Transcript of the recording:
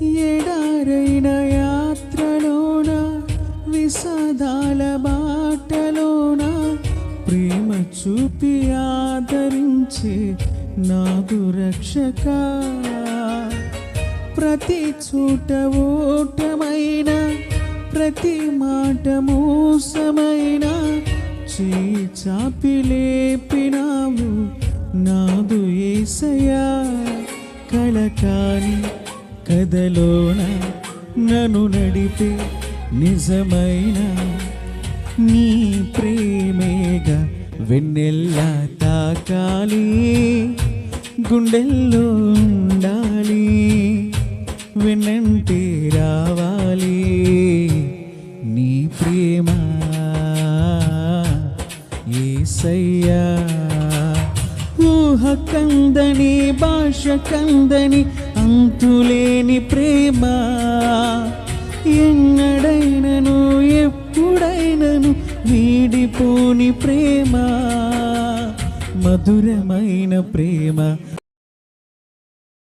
ఎడారైన యాత్రలోన విషాదాల బాటలోన ప్రేమ చూపి ఆదరించే నాదు రక్షక. ప్రతి చోట ఓటమైన ప్రతి మాట మోసమైన చేయి చాపి లేపినావు నాదు యేసయ్యా. కలకాని కథలోన నన్ను నడిపే నిజమైన నీ ప్రేమేగా వెన్నెల్లా తాకాలి, గుండెల్లో ఉండాలి, వెన్నంటే రావాలి నీ ప్రేమ యేసయ్యా. ఊహ కందని భాష కందని అంతులేని ప్రేమ, ఎన్నడైనను ఎప్పుడైనను వీడిపోని ప్రేమ, మధురమైన ప్రేమ